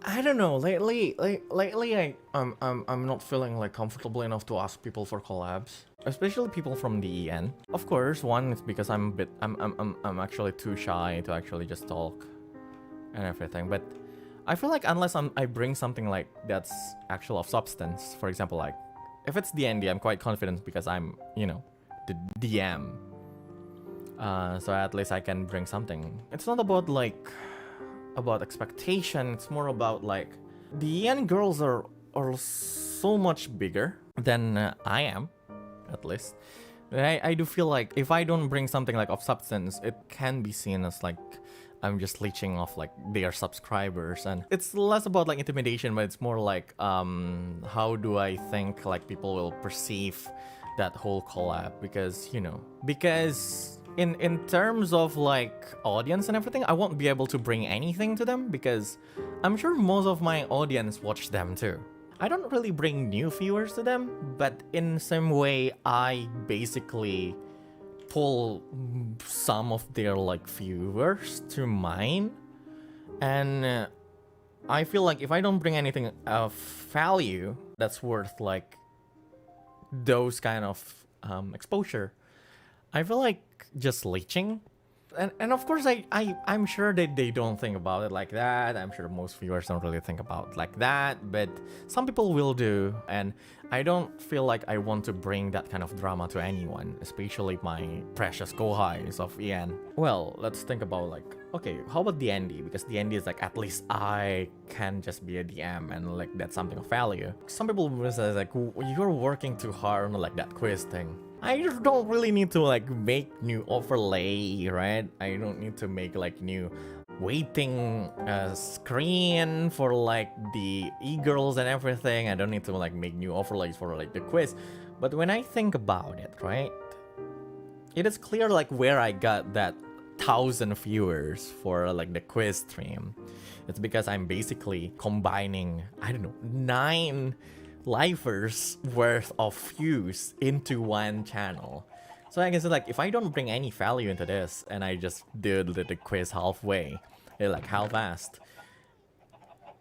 I don't know. Lately, I'm not feeling like comfortable enough to ask people for collabs, especially people from DEN. Of course, one is because I'm actually too shy to actually just talk and everything. But I feel like unless I bring something like that's actual of substance, for example, like if it's D&D, I'm quite confident because I'm, you know, the DM. So at least I can bring something. It's not about like about expectation. It's more about like the DN girls are so much bigger than I am, at least. I do feel like if I don't bring something like of substance, it can be seen as like I'm just leeching off like their subscribers, and it's less about like intimidation, but it's more like how do I think like people will perceive that whole collab, because you know, because in terms of like audience and everything, I won't be able to bring anything to them because I'm sure most of my audience watch them too. I don't really bring new viewers to them, but in some way I basically pull some of their like viewers to mine, and I feel like if I don't bring anything of value that's worth like those kind of exposure, I feel like just leeching. And of course I'm sure that they don't think about it like that. I'm sure most viewers don't really think about it like that, but some people will do, and I don't feel like I want to bring that kind of drama to anyone, especially my precious co-highs of EN. Well, let's think about like, okay, how about D&D? Because D&D is like, at least I can just be a DM and like that's something of value. Some people will say like, you're working too hard on like that quiz thing. I just don't really need to like make new overlay, right? I don't need to make like new waiting screen for like the e-girls and everything. I don't need to like make new overlays for like the quiz. But when I think about it, right, it is clear like where I got that 1,000 viewers for like the quiz stream. It's because I'm basically combining, I don't know, 9 lifers worth of views into one channel. So I guess like if I don't bring any value into this and I just do the quiz halfway, like half-assed,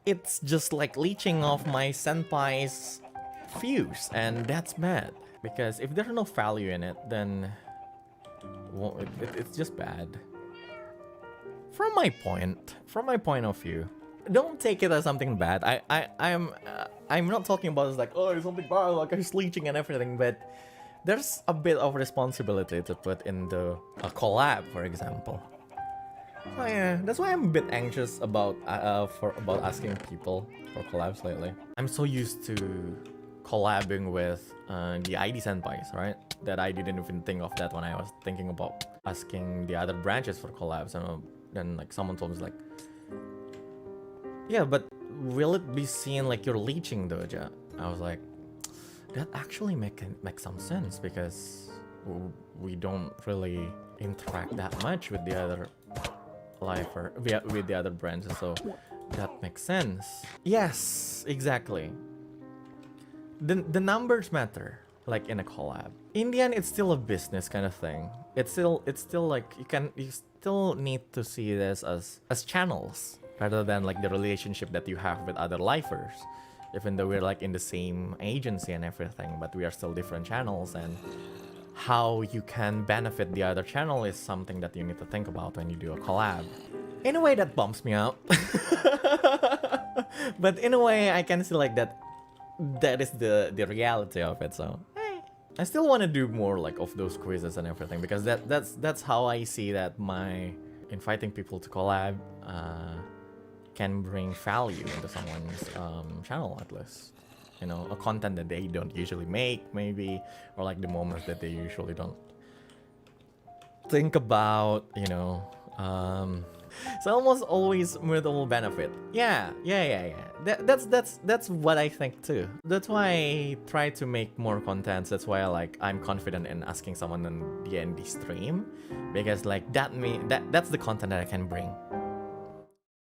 it's just like leeching off my senpai's views, and that's bad. Because if there's no value in it, then well, it's just bad. From my point of view, don't take it as something bad. I'm not talking about it's like, oh, it's something bad, like I'm leeching and everything, but there's a bit of responsibility to put into a collab, for example. So yeah, that's why I'm a bit anxious about asking people for collabs lately. I'm so used to collabing with the ID senpais, right? That I didn't even think of that when I was thinking about asking the other branches for collabs, and then like someone told me like, yeah, but will it be seen like you're leeching, Doja? I was like, that actually make some sense because we don't really interact that much with the other lifer, with the other branches, so that makes sense. Yes, exactly. The numbers matter, like in a collab. In the end, it's still a business kind of thing. It's still like you still need to see this as channels rather than like the relationship that you have with other lifers. Even though we're like in the same agency and everything, but we are still different channels, and how you can benefit the other channel is something that you need to think about when you do a collab. In a way that bumps me out. But in a way I can see like that is the reality of it, so I still want to do more like of those quizzes and everything, because that's how I see that my inviting people to collab can bring value into someone's channel, at least. You know, a content that they don't usually make, maybe, or like the moments that they usually don't think about, you know. So almost always mutual benefit. Yeah. That's what I think too. That's why I try to make more contents. That's why I'm confident in asking someone on the D&D stream, because like that's the content that I can bring.